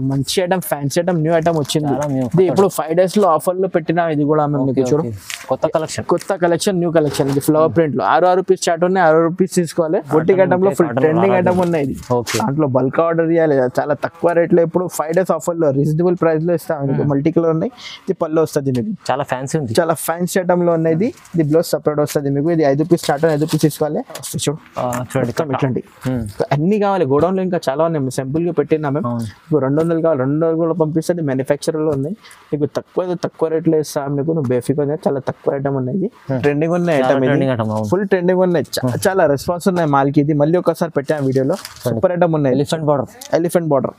మంచి item, fancy item, new item వచ్చింది. ఇది ఇప్పుడు 5 days లో ఆఫర్ లో పెట్టిన ఇది కూడా మేము మీకు చూడు కొత్త కలెక్షన్ న్యూ కలెక్షన్. ఇది ఫ్లవర్ ప్రింట్ లో 6 రూపీస్ స్టార్ట్ ఉన్నాయి. 6 రూపీస్ తీసుకోవాలి. బొటిక్ ఐటమ్ లో ఫుల్ ట్రెండింగ్ ఐటమ్ ఉన్నాయి. ఇది దాంట్లో బల్క్ ఆర్డర్ చేయాలి. చాలా తక్కువ రేట్ లో ఇప్పుడు 5 days ఆఫర్ లో రీజనబుల్ ప్రైస్ లో ఇస్తాం. మల్టీ కలర్ ఉన్నాయి. ఇది పళ్ళు వస్తుంది మీకు. చాలా ఫ్యాన్సీ ఉంది. చాలా ఫ్యాన్సీ ఐటమ్ లో ఉన్నాయి. ఇది బ్లౌజ్ సపరేట్ వస్తుంది మీకు. ఇది 5 రూపీస్ స్టార్ట్ 5 రూపీస్ తీసుకోవాలి. చూడు ఇట్లాంటి అన్ని కావాలి. గోడౌన్ లో ఇంకా చాలా ఉన్నాయి. సింపుల్ గా పెట్టినా మేము. 200 కావాలి 200 కూడా పంపిస్తుంది. మ్యానుఫ్యాక్చర్ లో ఉన్నాయి. మీకు తక్కువ రేట్ లో ఇస్తాం మీకు. నువ్వు బేఫిక్ చాలా తక్కువ ఐటమ్ ఉన్నాయి. ట్రెండింగ్ ఉన్నాయి ఐటమ్. ఫుల్ ట్రెండింగ్ ఉన్నాయి. చాలా రెస్పాన్స్ ఉన్నాయి మాల్ కి. ఇది మళ్ళీ ఒకసారి పెట్టాను వీడియోలో. సూపర్ ఐటమ్ ఉన్నాయి. ఎలిఫెంట్ బార్డర్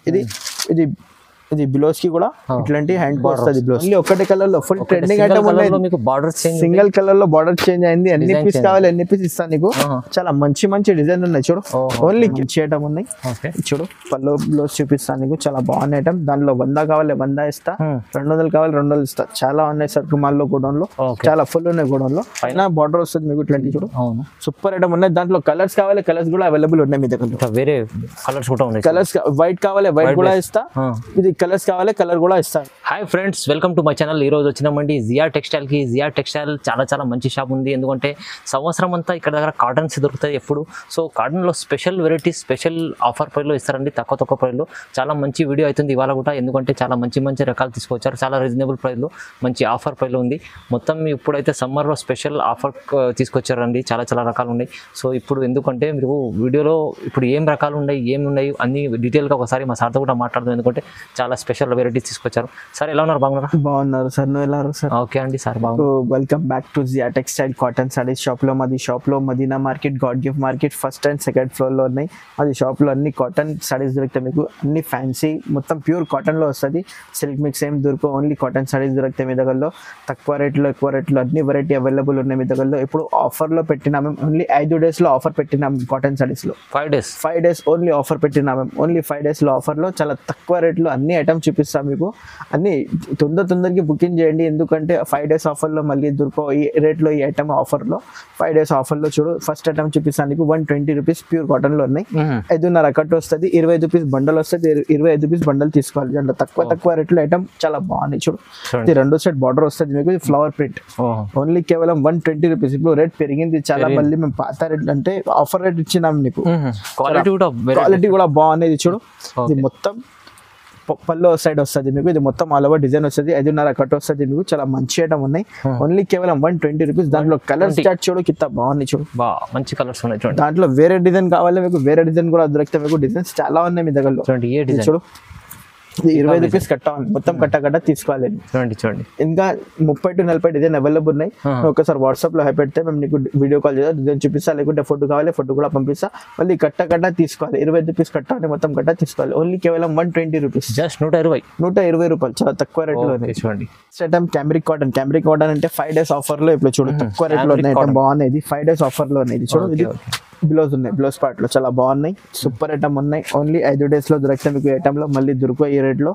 ఇది బ్లౌజ్ కి కూడా ఇట్లాంటి హ్యాండ్ వస్తుంది. బ్లౌజ్ ఒకటే కలర్ లో ఫుల్ ట్రెండింగ్ ఐటమ్ ఉన్నాయి. సింగిల్ కలర్ లో బార్డర్ చేంజ్ అయింది. ఎన్ని పీస్ కావాలి ఎన్ని పీస్ ఇస్తాను నీకు. చాలా మంచి డిజైన్ ఉన్నాయి. చూడు ఓన్లీ ఐటమ్ ఉన్నాయి. చూడు పళ్ళు బ్లౌజ్ చూపిస్తాను నీకు. చాలా బాగున్నాయి ఐటమ్. దానిలో 100 కావాలి 100 ఇస్తా. 200 కావాలి 200 ఇస్తా. చాలా ఉన్నాయి సరుకు మాల్ లో గోడౌన్ లో. చాలా ఫుల్ ఉన్నాయి గోడౌన్ లో. పైన బార్డర్ వస్తుంది మీకు ఇట్లాంటి. చూడు సూపర్ ఐటమ్ ఉన్నాయి. దాంట్లో కలర్స్ కావాలి కలర్స్ కూడా అవైలబుల్ ఉన్నాయి మీ దగ్గర. వేరే కలర్స్ కూడా ఉన్నాయి. కలర్స్ వైట్ కావాలి వైట్ కూడా ఇస్తా. ఇది కలర్స్ కావాలి కలర్ కూడా ఇస్తాను. Hi friends, welcome to my channel. ఈ రోజు వచ్చినామండి జియా టెక్స్టైల్ కి. జియా టెక్స్టైల్ చాలా మంచి షాప్ ఉంది. ఎందుకంటే సంవత్సరం అంతా ఇక్కడ దగ్గర కాటన్స్ దొరుకుతాయి ఎప్పుడు. సో కాటన్ లో special varieties special offer price లో ఇస్తారండి. తక్కువ ప్రైస్ లో. చాలా మంచి వీడియో అవుతుంది ఇవాళ కూడా. ఎందుకంటే చాలా మంచి రకాలు తీసుకొచ్చారు. చాలా రీజనబుల్ ప్రైస్ లో మంచి ఆఫర్ ప్రైస్ లో ఉంది. మొత్తం ఇప్పుడైతే సమ్మర్ లో స్పెషల్ ఆఫర్ తీసుకొచ్చారండి. చాలా రకాలు ఉన్నాయి. సో ఇప్పుడు ఎందుకంటే మీరు వీడియోలో ఇప్పుడు ఏం రకాలు ఉన్నాయి అన్ని డీటెయిల్ గా ఒకసారి మా సార్తో కూడా మాట్లాడదాం. ఎందుకంటే చాలా స్పెషల్ వెరైటీస్ తీసుకొచ్చారు. సార్ ఎలా ఉన్నారు? బాగున్నారు సార్. నువ్వు ఎలా ఉన్నారు సార్? ఓకే అండి సార్ బాగున్నారు. Welcome back to Zia textile cotton saris shop లో. మాది షాప్ లో Madina market, God gift market first and second floor లో ఉన్నాయి. అది షాప్ లో అన్ని కాటన్ సారీస్ దొరుకుతాయి మీకు. అన్ని ఫ్యాన్సీ మొత్తం ప్యూర్ కాటన్ లో వస్తుంది. సిల్క్ మిక్స్ ఏం దొరుకు. ఓన్లీ కాటన్ సారీస్ దొరుకుతాయి మీ దగ్గరలో. తక్కువ రేట్లో ఎక్కువ రేట్లో అన్ని వెరైటీ అవైలబుల్ ఉన్నాయి మీ దగ్గరలో. ఇప్పుడు ఆఫర్ లో పెట్టినాము. ఓన్లీ 5 days లో ఆఫర్ పెట్టినాము కాటన్ సారీస్ లో. 5 days ఓన్లీ ఆఫర్ పెట్టినాము. ఓన్లీ 5 days లో ఆఫర్ లో చాలా తక్కువ రేట్లో అన్ని ఐటమ్స్ చూపిస్తాం మీకు. అన్ని తొందరకి బుకింగ్ చేయండి. ఎందుకంటే 5 days ఆఫర్ లో మళ్ళీ దొరకో ఈ రేట్ లో ఈ ఐటమ్ ఆఫర్ లో. 5 days ఆఫర్ లో చూడు ఫస్ట్ ఐటమ్ చూపిస్తాను నీకు. 120 రూపీస్ ప్యూర్ కాటన్ లో ఉన్నాయి. 5.5 కట్ వస్తుంది. 25 రూపీస్ బండల్ వస్తుంది. 25 రూపీస్ బండల్ తీసుకోవాలి. అంటే తక్కువ రేట్లో ఐటమ్ చాలా బాగుంది. చూడు ఇది 2 సెట్ బార్డర్ వస్తుంది మీకు. ఇది ఫ్లవర్ ప్రింట్ ఓన్లీ కేవలం 120 రూపీస్. ఇప్పుడు రేట్ పెరిగింది చాలా. మళ్ళీ మేము పాత రేట్ అంటే ఆఫర్ రేట్ ఇచ్చినాం నీకు. క్వాలిటీ కూడా బాగుంది. చూడు ఇది మొత్తం పల్లో సైడ్ వస్తుంది మీకు. ఇది మొత్తం ఆల్ ఓవర్ డిజైన్ వస్తుంది. 5.5 కట్ వస్తుంది మీకు. చాలా మంచి ఐటమ్ ఉన్నాయి. ఓన్లీ కేవలం 120 రూపీస్. దాంట్లో కలర్స్ చార్ట్ చూడు కింద బాగుంది. చూడు మంచి కలర్స్ ఉన్నాయి. దాంట్లో వేరే డిజైన్ కావాలి మీకు. వేరే డిజైన్ కూడా దొరికితే మీకు. డిజైన్స్ చాలా ఉన్నాయి మీ దగ్గరలో. చూడు 20 రూపీస్ కట్ట మొత్తం కట్ట తీసుకోవాలి. చూడండి ఇంకా 30 to 40 డిజైన్ అవైలబుల్ ఉన్నాయి. ఒకసారి వాట్సాప్ లో హై పెడితే మేము నీకు వీడియో కాల్ చేద్దాం. డిజైన్ చూపిస్తా. లేకుంటే ఫోటో కావాలి ఫోటో కూడా పంపిస్తా. మళ్ళీ కట్ట తీసుకోవాలి. 25 రూపీస్ కట్ట అని మొత్తం కట్ట తీసుకోవాలి. ఓన్లీ కేవలం 120 రూపీస్. జస్ట్ 120 రూపాయలు. చాలా తక్కువ రేట్ లో చూడండి. ఐటమ్ క్యామ్రిక్ కాటన్ అంటే 5 days ఆఫర్ లో ఇప్పుడు చూడు తక్కువ రేట్ లో ఉన్నాయి. ఐటమ్ బాగున్నాయి. 5 days ఆఫర్ లో ఉన్నాయి. చూడు ఇది బ్లౌజ్ ఉన్నాయి. బ్లౌజ్ పార్ట్ లో చాలా బాగున్నాయి. సూపర్ ఐటమ్ ఉన్నాయి. ఓన్లీ 5 days లో దొరికితే మీకు ఐటమ్ లో మళ్ళీ దొరుకు ఈ రేట్ లో.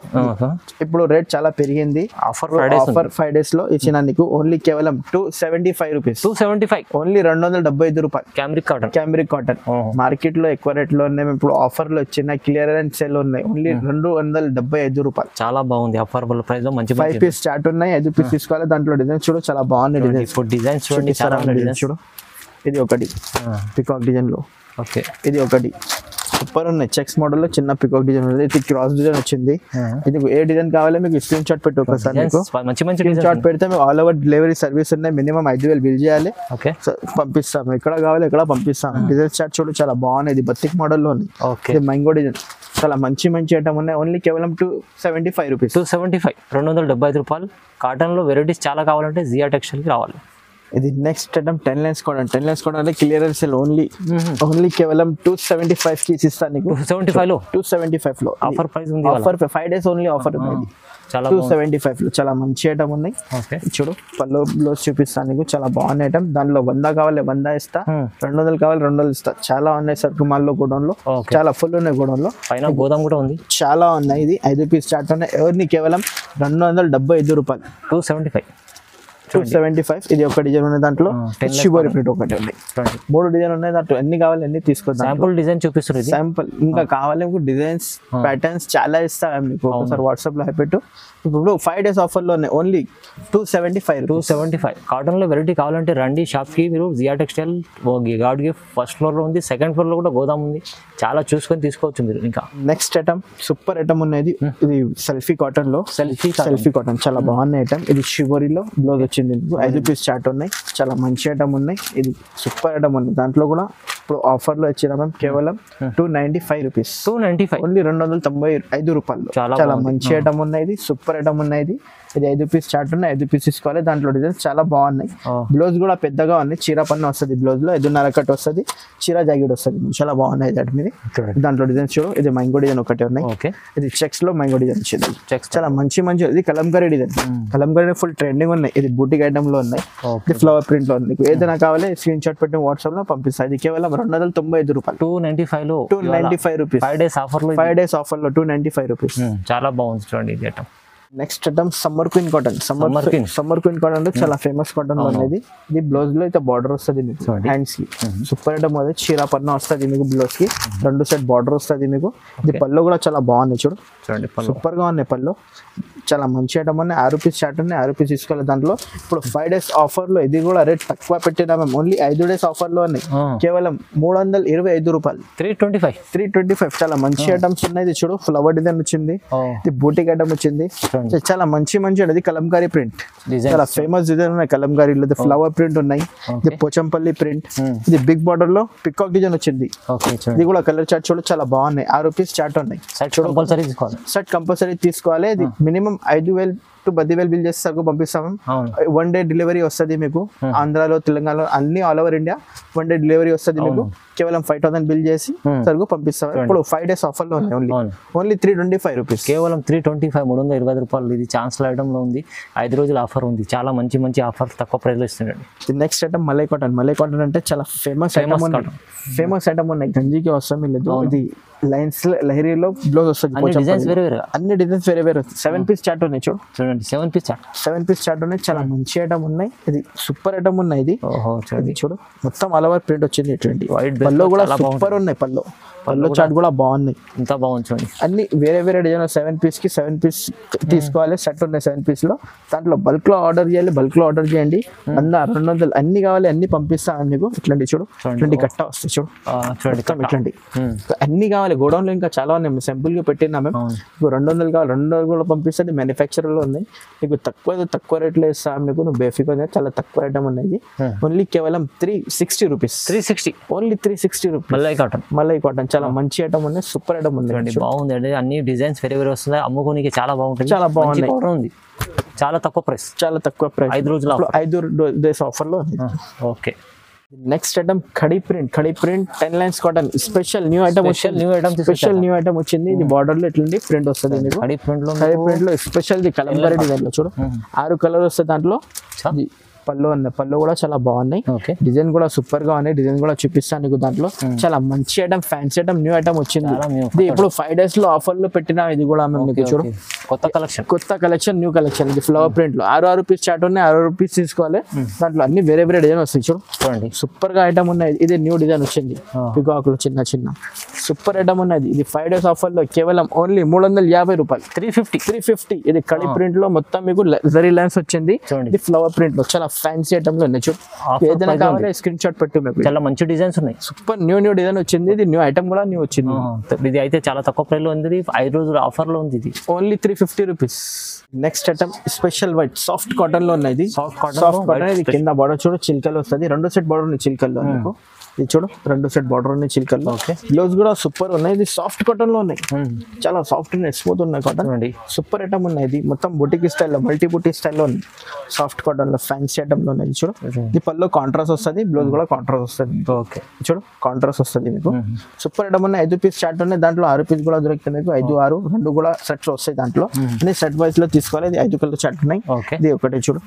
ఇప్పుడు రేట్ చాలా పెరిగింది. ఆఫర్ 5 days లో ఇచ్చిన నీకు. ఓన్లీ కేవలం 275 రూపీస్. 275 ఓన్లీ 275 రూపాయలు. క్యామ్రిక్ కాటన్ మార్కెట్ లో ఎక్కువ రేట్ లో ఉన్నాయి. ఇప్పుడు ఆఫర్ లో వచ్చిన క్లియరెన్స్ సేల్ ఉన్నాయి. ఓన్లీ 275 రూపాయలు. చాలా బాగుంది. అఫోర్డబుల్ ప్రైస్ లో మంచి 5 పీస్ స్టార్ట్ ఉన్నాయి. 5 పీస్ తీసుకోవాలి. దాంట్లో డిజైన్ చూడు చాలా బాగున్నాయి. డిజైన్ చూడండి చాలా డిజైన్ చూడు. ఇది ఒకటి పికాక్ డిజైన్ లో. ఓకే ఇది ఒకటి సూపర్ ఉన్నాయి. చెక్స్ మోడల్ లో చిన్న పికాక్ డిజైన్ ఉంది. ఇది క్రాస్ డిజైన్ వచ్చింది. ఇది ఏ డిజైన్ కావాలి మీకు స్క్రీన్ షాట్ పెట్టి ఒకసారి మీకు స్క్రీన్ షాట్ పెడితే మీకు ఆల్ ఓవర్ డెలివరీ సర్వీస్ ఉన్నాయి. మినిమం 5,000 బిల్ చేయాలి. పంపిస్తాము. ఎక్కడ కావాలి ఎక్కడ పంపిస్తాము. డిజైన్ చార్ట్ చూడు చాలా బాగున్నాయి. ఇది బతిక్ మోడల్ లో ఉంది. ఇది మ్యాంగో డిజైన్. చాలా మంచి ఐటమ్ ఉన్నాయి. ఓన్లీ కేవలం 275 రూపీస్. 275 రూపాయలు. కాటన్ లో వెరైటీస్ చాలా కావాలంటే జియా టెక్స్టైల్ కి రావాలి. ఇది next item 10 lines cotton. 10 lines cotton అంటే క్లియరెన్స్ సేల్. ఓన్లీ కేవలం 275 కి ఇస్తాను నీకు. 275 లో ఆఫర్ ప్రైస్ ఉంది. ఆఫర్ 5 days ఓన్లీ ఆఫర్ ఉంది. 275 లో చాలా మంచి ఐటమ్ ఉన్నాయి. చూడు పల్లో బ్లౌజ్ చూపిస్తాను నీకు. చాలా బాగున్న ఐటమ్. దానిలో 100 కావాలి 100 ఇస్తా. 200 కావాలి 200 ఇస్తా. చాలా ఉన్నాయి సరుకు మాల్లో గోడౌన్ లో. చాలా ఫుల్ ఉన్నాయి గోడౌన్ లో. పైన గోదాం కూడా ఉంది. చాలా ఉన్నాయి. ఇది 5 పీస్ స్టార్ట్ ఉన్నాయి. ఎవరిని కేవలం 275 రూపాయలు. 275 275. ఇది ఒక డిజైన్ ఉన్న దాంట్లో షిబోరి ప్రింట్ ఒకటి ఉంది. 3 డిజైన్ ఉన్నాయి దాంట్లో. ఎన్ని కావాలి అన్ని తీసుకోవచ్చు. శాంపుల్ డిజైన్ చూపిస్తారు. శాంపుల్ ఇంకా కావాలి డిజైన్స్ ప్యాటర్న్స్ చాలా ఇస్తాం మీకు. ఒకసారి వాట్సాప్ లో పెట్టు. ఇప్పుడు 5 days ఆఫర్ లో ఉన్నాయి. ఓన్లీ 275. కాటన్ లో వెరైటీ కావాలంటే రండి షాప్ కి. మీరు Zia textile God gift first floor లో ఉంది, సెకండ్ ఫ్లోర్ లో కూడా గోదాం ఉంది. చాలా చూసుకొని తీసుకోవచ్చు మీరు. ఇంకా నెక్స్ట్ ఐటమ్ సూపర్ ఐటమ్ ఉన్నది. ఇది సెల్ఫీ కాటన్ లో. సెల్ఫీ కాటన్ చాలా బాగున్న ఐటమ్. ఇది షివరీలో బ్లౌజ్ వచ్చింది. 5 పీస్ చార్ట్ ఉన్నాయి. చాలా మంచి ఐటమ్ ఉన్నాయి. ఇది సూపర్ ఐటమ్ ఉంది. దాంట్లో కూడా ఇప్పుడు ఆఫర్ లో వచ్చిన మ్యామ్ కేవలం 295 రూపీస్. ఓన్లీ 295 రూపాయలు. చాలా మంచి ఐటమ్ ఉన్నాయి. ఇది సూపర్ ఐటమ్ ఉన్నాయి. ఇది 5 పీస్ చార్ట్ ఉన్నాయి. 5 పీస్ తీసుకోవాలి. దాంట్లో డిజైన్స్ చాలా బాగున్నాయి. బ్లౌజ్ కూడా పెద్దగా ఉంది. చీర పన్ను వస్తుంది బ్లౌజ్ లో. 5.5 కట్ వస్తుంది. చీర జాకెట్ వస్తుంది. చాలా బాగున్నాయి దాటి మీద. దాంట్లో డిజైన్స్ చూడు. ఇది మ్యాంగో డిజైన్ ఒకటి ఉన్నాయి. ఇది చెక్స్ లో మ్యాంగో డిజైన్ వచ్చింది. చాలా మంచి ఇది Kalamkari design. Kalamkari full trending ఉన్నాయి. ఇది బూటిక్ ఐటమ్ లో ఉన్నాయి. ఇది ఫ్లవర్ ప్రింట్ లో ఉంది. ఏదైనా కావాలి స్క్రీన్ షాట్ పెట్టి వాట్సాప్ లో పంపిస్తాయి. ఇది కేవలం 295 రూపాయలు. 295 రూపీస్. 5 days ఆఫర్ లో 295 రూపీస్. చాలా బాగుంది చూడండి ఇది item. Next item summer queen cotton. Summer queen cotton లో చాలా ఫేమస్ కాటన్ అనేది. ఇది బ్లౌజ్ లో అయితే బార్డర్ వస్తుంది మీకు హ్యాండ్స్ కి. సూపర్ ఐటమ్ అది. చీర పన్ను వస్తుంది మీకు. బ్లౌజ్ కి 2 సెట్ బార్డర్ వస్తుంది మీకు. ఇది పళ్ళు కూడా చాలా బాగుంది చూడు. సూపర్ గా ఉన్నాయి పళ్ళు. చాలా మంచి ఐటమ్ ఉన్నాయి. 6 పీస్ చార్ట్ ఉన్నాయి. 6 పీస్ తీసుకోవాలి. దాంట్లో ఇప్పుడు 5 days ఆఫర్ లో ఇది కూడా రేట్ తక్కువ పెట్టినా మేము. ఓన్లీ 5 days ఆఫర్ లో ఉన్నాయి. కేవలం 325 రూపాయలు. 325. చాలా మంచి ఐటమ్స్ ఉన్నాయి. ఇది చూడు ఫ్లవర్ డిజైన్ వచ్చింది. ఇది బూటిక్ ఐటమ్ వచ్చింది. చాలా మంచి అది కలంకారీ ప్రింట్. చాలా ఫేమస్ డిజైన్ ఉన్నాయి కలంకారీలో. ఫ్లవర్ ప్రింట్ ఉన్నాయి. ఇది పోచంపల్లి ప్రింట్. ఇది బిగ్ బార్డర్ లో పికాక్ డిజైన్ వచ్చింది. ఇది కూడా కలర్ చార్ట్ చూడు చాలా బాగున్నాయి. 6 పీస్ చార్ట్ ఉన్నాయి. సెట్ కంపల్సరీ తీసుకోవాలి. ఇది మినిమం 5,000 to 10,000 బిల్ చేసి సరుకు పంపిస్తాము. 1 day డెలివరీ వస్తుంది మీకు. ఆంధ్రాలో తెలంగాణలో అన్ని all over India 1 day delivery వస్తుంది మీకు. కేవలం 5,000 బిల్ చేసి సరుకు పంపిస్తాం. ఇప్పుడు 5 days ఆఫర్ లో ఉన్నాయి. Only 325 rupees. కేవలం 325, 320 రూపాయలు. ఇది ఛాన్స్ ఐటమ్ లో ఉంది. 5 రోజుల ఆఫర్ ఉంది. చాలా మంచి ఆఫర్ తక్కువ ప్రైస్ లో ఇస్తున్నాడు. Next item malai cotton. Malai cotton అంటే చాలా ఫేమస్ ఐటమ్ ఉన్నాయి. గంజికి అవసరం లేదు. ఇది లైన్స్ లహరీలో బ్లౌజ్ వస్తుంది. అన్ని డిజైన్స్ వేరే 7 పీస్ చార్ట్ ఉన్నాయి చూడండి. 7 పీస్ చార్ట్ ఉన్నాయి. చాలా మంచి ఐటమ్ ఉన్నాయి. ఇది సూపర్ ఐటమ్ ఉన్నాయి. ఇది చూడు మొత్తం ఆల్ ఓవర్ ప్రింట్ వచ్చింది. పళ్ళు కూడా సూపర్ ఉన్నాయి. పళ్ళు చార్ట్ కూడా బాగున్నాయి. ఇంత బాగుంది చూడండి. అన్ని వేరే డిజైన్. 7 పీస్ కి 7 పీస్ తీసుకోవాలి. సెట్ ఉన్నాయి 7 పీస్ లో. దాంట్లో బల్క్ లో ఆర్డర్ చేయాలి. బల్క్ లో ఆర్డర్ చేయండి. 200 అన్ని కావాలి. అన్ని పంపిస్తాను మీకు. ఇట్లాంటి చూడు. ఇట్లాంటి కట్ట వస్తాయి చూడు. ఇట్లాంటి అన్ని కావాలి. గోడౌన్ లో ఇంకా చాలా ఉన్నాయి. సింపుల్ గా పెట్టినా మేము. 200 కావాలి. 200 కూడా పంపిస్తుంది. మ్యానుఫ్యాక్చర్ లో ఉన్నాయి. మీకు తక్కువ రేట్లో ఇస్తాం మీకు. నువ్వు బేఫిక్ చాలా తక్కువ ఐటమ్ ఉన్నాయి. ఓన్లీ కేవలం 360 rupees. Only 360 rupees. Malai cotton చాలా మంచి ఐటమ్ ఉన్నాయి. సూపర్ ఐటమ్ ఉంది. బాగుంది అండి. అన్ని డిజైన్స్ వేరే వస్తున్నాయి. అమ్ముకోనికి చాలా బాగుంటుంది. చాలా బాగుంది. చాలా తక్కువ ప్రైస్. 5 రోజులు 5 days ఆఫర్ లో. Okay. Next item khadi print 10 lines cotton. Special new item వచ్చింది. ఇది బార్డర్ లో ఎట్లండి ప్రింట్ వస్తుంది మీకు. ఖడీ ప్రింట్ లో స్పెషల్ కలంకారీ డిజైన్ లో చూడు. 6 కలర్ వస్తుంది దాంట్లో. పళ్ళు కూడా చాలా బాగున్నాయి. డిజైన్ కూడా సూపర్ గా ఉన్నాయి. డిజైన్ కూడా చూపిస్తాను నీకు. దాంట్లో చాలా మంచి item, fancy item, new item వచ్చింది. ఇది ఇప్పుడు 5 days లో ఆఫర్ లో పెట్టిన. ఇది కూడా మేము నీకు చూడు కొత్త కలెక్షన్ న్యూ కలెక్షన్. ఇది ఫ్లవర్ ప్రింట్ లో 6 పీస్ చార్ట్ ఉన్నాయి. 6 పీస్ తీసుకోవాలి. దాంట్లో అన్ని వేరే డిజైన్ వస్తాయి చూడు. సూపర్ గా ఐటమ్ ఉన్నాయి. ఇది న్యూ డిజైన్ వచ్చింది. పికాక్ లో చిన్న సూపర్ ఐటమ్ ఉన్నది. ఇది 5 days ఆఫర్ లో కేవలం ఓన్లీ 350 రూపాయలు. 350. ఇది కడి ప్రింట్ లో మొత్తం మీకు జరీ లైన్స్ వచ్చింది. ఇది ఫ్లవర్ ప్రింట్ లో చాలా ఫ్యాన్సీ ఐటమ్ లో ఉన్నాయి చూడు. ఏదైనా కావాలి స్క్రీన్ షాట్ పెట్టు. చాలా మంచి డిజైన్స్ ఉన్నాయి. సూపర్ న్యూ డిజైన్ వచ్చింది. ఇది న్యూ ఐటమ్ కూడా న్యూ వచ్చింది. ఇది అయితే చాలా తక్కువ ప్రైస్ లో ఉంది. 5 రోజుల ఆఫర్ లో ఉంది. ఇది only 350 rupees. Next item special white soft cotton లో ఉన్నది. Soft cotton. ఇది కింద బార్డర్ చూడు చిల్కలు వస్తుంది. 2 సెట్ బార్డర్ ఉన్నాయి చిల్కల్లో మీకు. ఇది చూడు 2 సెట్ బార్డర్ ఉన్నాయి చిల్కల్లో. బ్లౌజ్ కూడా సూపర్ ఉన్నాయి. ఇది సాఫ్ట్ కాటన్ లో ఉన్నాయి. చాలా సాఫ్ట్ ఉన్నాయి, స్మూత్ ఉన్నాయి కాటన్. సూపర్ ఐటమ్ ఉన్నాయి. ఇది మొత్తం బుటిక్ స్టైల్లో మల్టీ బుటిక్ స్టైల్లో ఉంది. సాఫ్ట్ కాటన్ లో ఫ్యాన్సీ ఐటమ్ లో ఉన్నాయి చూడు. ఇది పళ్ళు కాంట్రాస్ట్ వస్తుంది. బ్లౌజ్ కూడా కాంట్రాస్ట్ వస్తుంది. ఓకే చూడు కాంట్రాస్ట్ వస్తుంది మీకు. సూపర్ ఐటమ్ ఉన్నాయి. 5 పీస్ చార్ట్ ఉన్నాయి. దాంట్లో 6 పీస్ కూడా దొరుకుతుంది మీకు. 5, 6 2 కూడా సెట్స్ వస్తాయి. దాంట్లో సెట్ వైజ్ లో తీసుకోవాలి. ఇది 5 కలర్ చార్ట్ ఉన్నాయి. ఇది ఒకటి చూడు.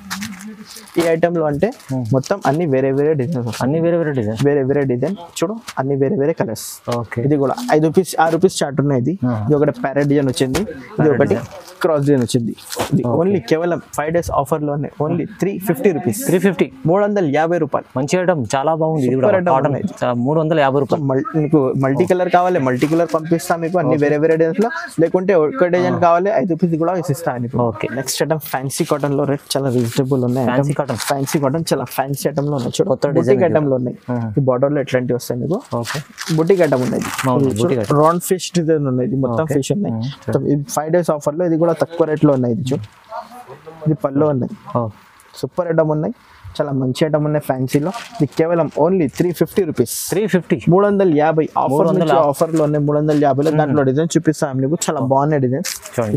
ఈ ఐటమ్ లో అంటే మొత్తం అన్ని వేరే వేరే డిజైన్స్, అన్ని వేరే వేరే డిజైన్. వేరే వేరే డిజైన్ చూడు, అన్ని వేరే వేరే కలర్స్. ఓకే, ఇది కూడా 5 రూపీస్ 6 రూపీస్ చార్ట్ ఉన్నాయి. ఇది ఒకటి ప్యారెట్ డిజైన్ వచ్చింది, ఇది ఒకటి క్రాస్ డిజైన్ వచ్చింది. ఇది ఓన్లీ కేవలం 5 days ఆఫర్ లోనే ఓన్లీ 350 రూపీస్, 350, 350 రూపాయలు. మంచి ఐటమ్, చాలా బాగుంది. ఇది కూడా కాటన్ 350 రూపాయలు. మీకు మల్టీ కలర్ కావాలి, మల్టీ కలర్ పంపిస్తా మీకు, అన్ని వేరే వేరే డిజైన్స్ లో. లేకుంటే ఒక డిజైన్ కావాలి 5 రూపీస్ కూడా ఇస్తాను మీకు. Okay, next item fancy cotton లో రేట్ చాలా రీజనబుల్ ఉన్నాయి. ఫ్యాన్సీ కాటన్, ఫ్యాన్సీ కాటన్ చాలా ఫ్యాన్సీ ఐటమ్ లో ఉన్నాయి. చూడు, బుటిక్ ఐటమ్ లో ఉన్నాయి. ఈ బార్డర్ లో ఎట్లాంటివి వస్తాయి మీకు. ఓకే, బుటిక్ ఐటమ్ ఉన్నాయి. రౌండ్ ఫిష్ డిజైన్ ఉన్నాయి, మొత్తం ఫిష్ ఉన్నాయి. 5 days ఆఫర్ లో ఇది కూడా తక్కువ రేట్ లో ఉన్నాయి. ఇది చూడు, ఇది పళ్ళు ఉన్నాయి, సూపర్ ఐటమ్ ఉన్నాయి, చాలా మంచి ఐటమ్ ఉన్నాయి ఫ్యాన్సీలో. ఇది కేవలం ఓన్లీ 350 రూపీస్, 350, 350 ఆఫర్ లో ఉన్నాయి. 350 లో దాంట్లో డిజైన్ చూపిస్తాం మీకు, చాలా బాగున్నాయి డిజైన్స్.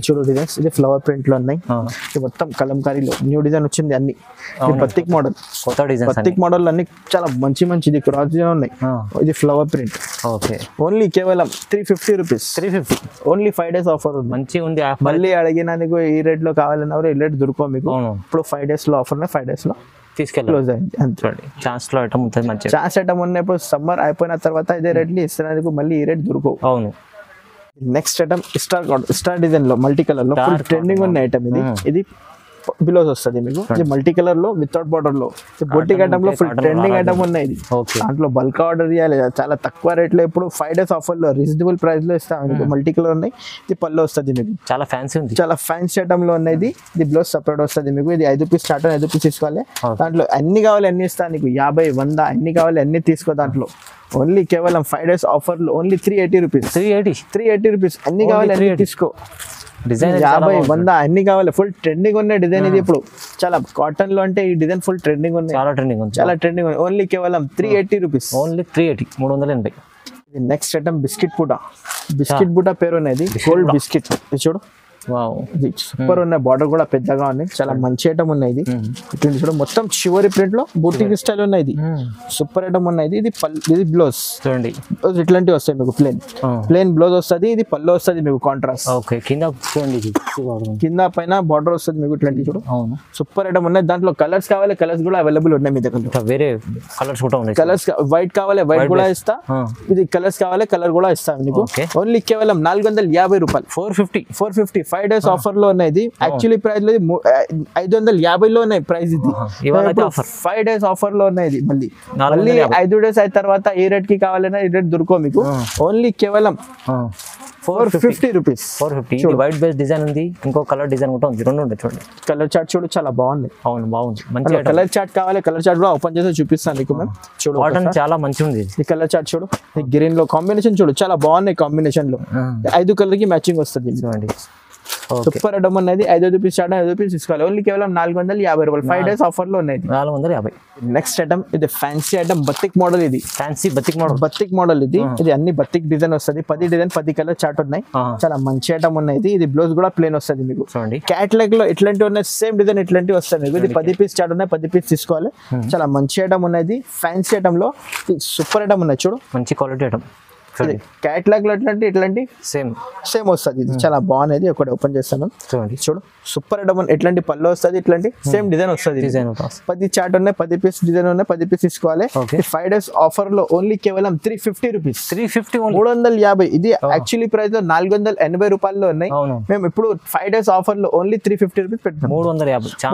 చూడు డిజైన్స్, ఇది ఫ్లవర్ ప్రింట్ లో ఉన్నాయి. ఇది మొత్తం కలంకారీలో న్యూ డిజైన్ వచ్చింది అన్ని. ఇది బతిక్ మోడల్, కొత్త డిజైన్. బతిక్ మోడల్ అన్ని చాలా మంచి మంచి. ఇది క్రాస్ డిజైన్ ఉన్నాయి, ఇది ఫ్లవర్ ప్రింట్. ఓకే, ఓన్లీ కేవలం 350 రూపీస్, 350, ఓన్లీ 5 days ఆఫర్ ఉంది. మంచిగా ఉంది. మళ్ళీ అడిగినా నీకు ఈ రేట్ లో కావాలన్నా ఈ రేట్ దొరకవు మీకు. ఇప్పుడు 5 days లో ఆఫర్ ఉన్నాయి, 5 days లో తీసుకెళ్ళి ఛాన్స్ లో ఐటమ్ ఉంటుంది. మంచి ఛాన్స్ ఐటమ్ ఉన్నప్పుడు సమ్మర్ అయిపోయిన తర్వాత ఇదే రేట్లు ఇస్తున్నందుకు మళ్ళీ ఈ రేట్ దొరకవు. అవును. నెక్స్ట్ ఐటమ్ స్టార్ డిజైన్ లో మల్టీ కలర్ లో ట్రెండింగ్ ఉన్న ఐటమ్ ఇది. ఇది బిలోస్ వస్తుంది మీకు. ఇది మల్టీ కలర్ లో వితౌట్ బార్డర్ లో బొటిక్ ఐటమ్ లో ఫుల్ ట్రెండింగ్ ఐటమ్ ఉన్నాయి. ఇది దాంట్లో బల్క్ ఆర్డర్ చేయాలి, చాలా తక్కువ రేట్ లో ఇప్పుడు 5 days ఆఫర్ లో రీజనబుల్ ప్రైస్ లో ఇస్తాం మీకు. మల్టీ కలర్ ఉన్నాయి, ఇది పళ్ళు వస్తుంది మీకు. చాలా ఫ్యాన్సీ ఉంది, చాలా ఫ్యాన్సీ ఐటమ్ లో ఉన్నాయి. ఇది బ్లౌజ్ సపరేట్ వస్తుంది మీకు. ఇది 5 రూపీస్ స్టార్ట్, 5 రూపీస్ తీసుకోవాలి. దాంట్లో అన్ని కావాలి అన్ని ఇస్తాను నీకు, 50, 100 అన్ని కావాలి అన్ని తీసుకో. దాంట్లో ఓన్లీ కేవలం 5 days ఆఫర్ లో ఓన్లీ 380 రూపీస్, 380 రూపీస్ అన్ని కావాలి అన్ని తీసుకో. డిజైన్ 50, 100 అన్ని కావాలి. ఫుల్ ట్రెండింగ్ ఉన్న డిజైన్ ఇది. ఇప్పుడు చాలా కాటన్ లో అంటే ఈ డిజైన్ ఫుల్ ట్రెండింగ్ ఉంది, చాలా ట్రెండింగ్ ఉంది, చాలా ట్రెండింగ్ ఉంది. ఓన్లీ కేవలం 380 rupees, only 380, 380. Next item biscuit బుటా. బిస్కెట్ బుటా పేరు ఉన్నది, గోల్డ్ బిస్కెట్. ఇది చూడు, ఇది సూపర్ ఉన్నాయి. బార్డర్ కూడా పెద్దగా ఉన్నాయి, చాలా మంచి ఐటమ్ ఉన్నాయి. ఇది ఇటువంటి చూడు, మొత్తం చివరి ప్రింట్ లో బూటిక్ స్టైల్ ఉన్నాయి. ఇది సూపర్ ఐటమ్ ఉన్నాయి. ఇది ఇది బ్లౌజ్ చూడండి, ఇట్లాంటివి వస్తాయి మీకు. ప్లేన్ బ్లౌజ్ వస్తుంది, ఇది పళ్ళు వస్తుంది మీకు కాంట్రాస్ట్. ఓకే, కింద చూడండి, కింద పైన బార్డర్ వస్తుంది మీకు. ఇట్లాంటి చూడు, సూపర్ ఐటమ్ ఉన్నాయి. దాంట్లో కలర్స్ కావాలి, కలర్స్ కూడా అవైలబుల్ ఉన్నాయి మీ దగ్గర. వేరే కలర్స్ కూడా ఉన్నాయి. కలర్స్ వైట్ కావాలి, వైట్ కూడా ఇస్తా. ఇది కలర్స్ కావాలి, కలర్ కూడా ఇస్తాను మీకు. ఓన్లీ కేవలం 450 రూపాయలు, 450 5 days ఆఫర్ లో ఉన్నాయి. యాక్చువల్లీ ప్రైస్ లో 550 లో ఉన్నాయి ప్రైస్. ఇది 5 days ఆఫర్ లో ఉన్నాయి. మళ్ళీ 5 days అయిన తర్వాత ఏ రేట్ కి కావాలన్నా ఈ రేట్ దొరకవు మీకు. ఓన్లీ కేవలం 450 రూపీస్. 450. వైట్ బేస్ డిజైన్ ఉంది, ఇంకో కలర్ డిజైన్ కూడా ఉంది, రెండు ఉంటాయి. చూడండి, కలర్ చార్ట్ చూడు, చాలా బాగుంది. అవును, బాగుంది. మంచి కలర్ చార్ట్ కావాలి, కలర్ చార్ట్ కూడా ఓపెన్ చేసి చూపిస్తాను నీకు. మ్యామ్ చూడు, కాటన్ చాలా మంచిగా ఉంది. ఈ కలర్ చార్ట్ చూడు, గ్రీన్ లో కాంబినేషన్ చూడు, చాలా బాగున్నాయి కాంబినేషన్ లో. 5 కలర్ కి మ్యాచింగ్ వస్తుంది. చూడండి, సూపర్ ఐటమ్ ఉన్నది. 5 రూపీస్ స్టార్ట్, 5 రూపీస్ తీసుకోవాలి. ఓన్లీ కేవలం 450 రూపాయలు, 5 days ఆఫర్ లో ఉన్నాయి. 450. నెక్స్ట్ ఐటమ్ ఇది ఫ్యాన్సీ ఐటమ్, బతిక్ మోడల్. ఇది fancy batik model, batik model. ఇది అన్ని బతిక్ డిజైన్ వస్తుంది. 10 డిజైన్ 10 కలర్ చార్ట్ ఉన్నాయి, చాలా మంచి ఐటమ్ ఉన్నాయి. ఇది బ్లౌజ్ కూడా ప్లేన్ వస్తుంది మీకు. చూడండి, క్యాట్లాగ్ లో ఎట్లాంటివి ఉన్నాయి, సేమ్ డిజైన్ ఇట్లాంటివి వస్తాయి మీకు. ఇది 10 పీస్ చార్ట్ ఉన్నాయి, 10 పీస్ తీసుకోవాలి. చాలా మంచి ఐటమ్ ఉన్నది. ఫ్యాన్సీ ఐటమ్ లో సూపర్ ఐటమ్ ఉన్నాయి. చూడు, మంచి క్వాలిటీ ఐటమ్. క్యాట్లాగ్ లో ఇట్లాంటి సేమ్ వస్తుంది. ఇది చాలా బాగున్నది. ఒకటి ఓపెన్ చేస్తాను, చూడండి. చూడు, సూపర్ ఐటమ్. ఎట్లాంటి పళ్ళు వస్తుంది, ఇట్లాంటి సేమ్ డిజైన్ వస్తుంది. 10 చార్ట్ ఉన్నాయి, 10 పీస్ డిజైన్ ఉన్నాయి, 10 పీస్ తీసుకోవాలి. 5 days ఆఫర్ లో ఓన్లీ కేవలం 350 రూపీస్, 350. ఇది యాక్చువల్లీ ప్రైస్ లో 480 రూపాయల్లో ఉన్నాయి. మేము ఇప్పుడు 5 days ఆఫర్ లో ఓన్లీ 350 రూపీస్ పెడతాం.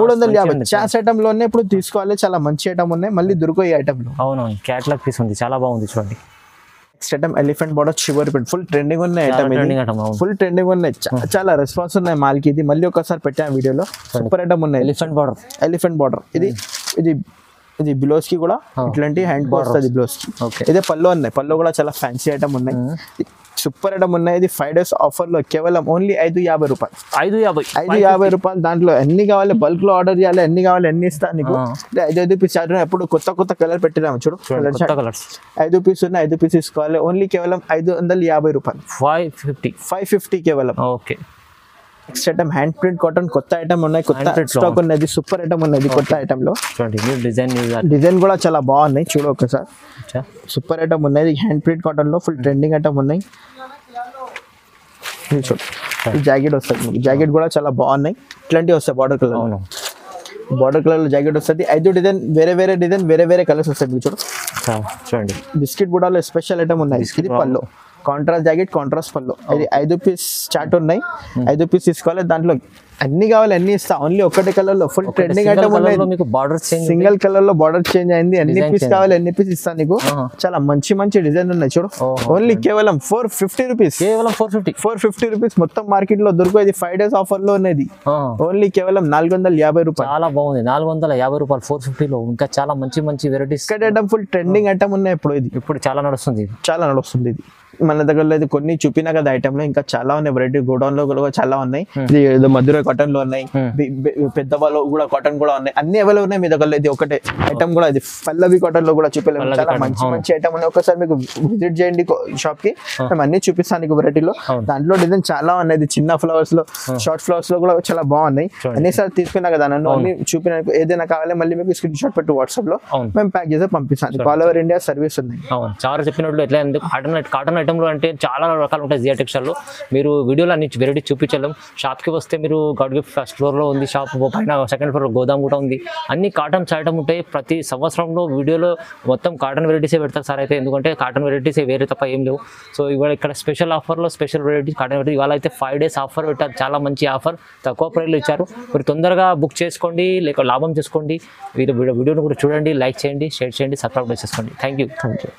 350 చాన్స్ ఐటమ్ లోనే ఇప్పుడు తీసుకోవాలి. చాలా మంచి ఐటమ్ ఉన్నాయి, మళ్ళీ దొరకవు ఈ ఐటమ్ లో. అవునవును, క్యాట్లాగ్ పీస్ ఉంది, చాలా బాగుంది. చూడండి, నెక్స్ట్ ఐటమ్ ఎలిఫెంట్ బార్డర్ చివరి ప్రింట్, ఫుల్ ట్రెండింగ్ ఉన్నాయి ఐటమ్. ఇది ఫుల్ ట్రెండింగ్ ఉన్నాయి, చాలా రెస్పాన్స్ ఉన్నాయి మాల్కి. ఇది మళ్ళీ ఒకసారి పెట్టాను వీడియోలో. సూపర్ ఐటమ్ ఉన్నాయి. Elephant border. ఇది బ్లౌజ్ కి కూడా ఇట్లాంటి హ్యాండ్ వస్తుంది బ్లౌజ్ కి. ఇదే పళ్ళు ఉన్నాయి, పళ్ళు కూడా చాలా ఫ్యాన్సీ ఐటమ్ ఉన్నాయి. సూపర్ ఐటమ్ ఉన్నాయి. ఇది 5 days ఆఫర్ లో కేవలం ఓన్లీ 550 రూపాయలు, 550 రూపాయలు. దాంట్లో ఎన్ని కావాలి, బల్క్ లో ఆర్డర్ చేయాలి, ఎన్ని కావాలి అన్ని ఇస్తాను నీకు. 5 రూపీస్ చార్ట్. ఎప్పుడు కొత్త కలర్ పెట్టినాము. చూడు, 5 పీస్ ఉన్నాయి, 5 పీస్ తీసుకోవాలి. ఓన్లీ కేవలం 550 రూపాయలు, 550 కేవలం. Okay, next item hand print cotton, కొత్త ఐటమ్ ఉన్నాయి, కొత్త స్టాక్ ఉన్నది. సూపర్ ఐటమ్ ఉన్నది కొత్త ఐటమ్ లో. డిజైన్ కూడా చాలా బాగున్నాయి. చూడు ఒకసారి, సూపర్ ఐటమ్ ఉన్నది. హ్యాండ్ ప్రింట్ కాటన్ లో ఫుల్ ట్రెండింగ్ ఐటమ్ ఉన్నాయి. చూడు, జాకెట్ వస్తుంది. జాకెట్ కూడా చాలా బాగున్నాయి. ఇట్లాంటివి వస్తాయి బార్డర్ కలర్. బార్డర్ కలర్ లో జాకెట్ వస్తుంది 5 డిజైన్ వేరే వేరే కలర్స్ వస్తాయి మీకు చూడండి బిస్కెట్ బుడాలో స్పెషల్ ఐటమ్ ఉన్నాయి ఇది పళ్ళు కాంట్రాస్ట్ జాకెట్ కాంట్రాస్ట్ పళ్ళు ఇది 5 పీస్ చార్ట్ ఉన్నాయి 5 పీస్ తీసుకోవాలి దాంట్లో అన్ని కావాలి అన్ని ఇస్తా ఓన్లీ ఒకటే కలర్ లో ఫుల్ ట్రెండింగ్ ఐటమ్ ఉన్నాయి మీకు బార్డర్ చేంజ్ సింగిల్ కలర్ లో బార్డర్ చేంజ్ అయింది అన్ని పీస్ కావాలి అన్ని పీస్ ఇస్తాను నీకు చాలా మంచి డిజైన్ ఉన్నాయి చూడు ఓన్లీ కేవలం 450 రూపీస్ కేవలం 450 రూపీస్ మొత్తం మార్కెట్ లో దొరికేది 5 days ఆఫర్ లో ఉన్నది ఓన్లీ కేవలం 450 రూపాయలు చాలా బాగుంది 450 రూపాయలు 450 లో ఇంకా చాలా మంచి varieties item full trending item ఉన్నాయి ఇప్పుడు చాలా నడుస్తుంది ఇది మన దగ్గరలో ఇది కొన్ని చూపినా కదా ఐటమ్ లో ఇంకా చాలా ఉన్నాయి వెరైటీ గోడౌన్ లో కూడా చాలా ఉన్నాయి ఇది మధురై కాటన్ లో ఉన్నాయి పెద్ద వాళ్ళు కూడా కాటన్ కూడా ఉన్నాయి అన్ని అవైలబుల్ ఉన్నాయి మీ దగ్గర ఇది ఒకటే ఐటమ్ కూడా ఇది పల్లవి కాటన్ లో కూడా చూపించలేము చాలా మంచి ఐటమ్ ఉన్నాయి ఒకసారి మీకు విజిట్ చేయండి షాప్ కి మేము అన్ని చూపిస్తాను నీకు వెరైటీలో దాంట్లో డిజైన్ చాలా ఉన్నాయి చిన్న ఫ్లవర్స్ లో షార్ట్ ఫ్లవర్స్ లో కూడా చాలా బాగున్నాయి అన్నిసారి తీసుకున్నా కదా నన్ను అన్ని చూపిన ఏదైనా కావాలి మళ్ళీ మీకు స్క్రీన్ షాట్ పెట్టి వాట్సాప్ లో మేము ప్యాక్ చేసి పంపిస్తాను ఆల్ ఓవర్ ఇండియా సర్వీస్ ఉంది చాలా చెప్పినట్లు ఎట్లా కాటన్ ఐటమ్ లో అంటే చాలా రకాలు ఉంటాయి జియా టెక్స్టైల్ లో మీరు వీడియోలో అన్ని వెరైటీ చూపించలేం షాప్ కి వస్తే మీరు గాడ్ గిఫ్ట్ ఫస్ట్ ఫ్లోర్ లో ఉంది షాప్ పైన సెకండ్ ఫ్లోర్ గోదాం కూడా ఉంది అన్ని కాటన్ ఐటమ్ ఉంటాయి ప్రతి సంవత్సరంలో వీడియోలో మొత్తం కాటన్ వెరైటీసే పెడతారు సార్ అయితే ఎందుకంటే కాటన్ వెరైటీస్ వేరే తప్ప ఏం లేవు సో ఇవాళ ఇక్కడ స్పెషల్ ఆఫర్ లో స్పెషల్ వెరైటీస్ కాటన్ వెరైటీ ఇవాళ అయితే 5 days ఆఫర్ పెట్టారు చాలా మంచి ఆఫర్ తక్కువ ప్రైస్ లో ఇచ్చారు మీరు తొందరగా బుక్ చేసుకోండి లేక లాభం చేసుకోండి వీడియోని కూడా చూడండి లైక్ చేయండి షేర్ చేయండి సబ్స్క్రైబ్ చేసుకోండి థ్యాంక్ యూ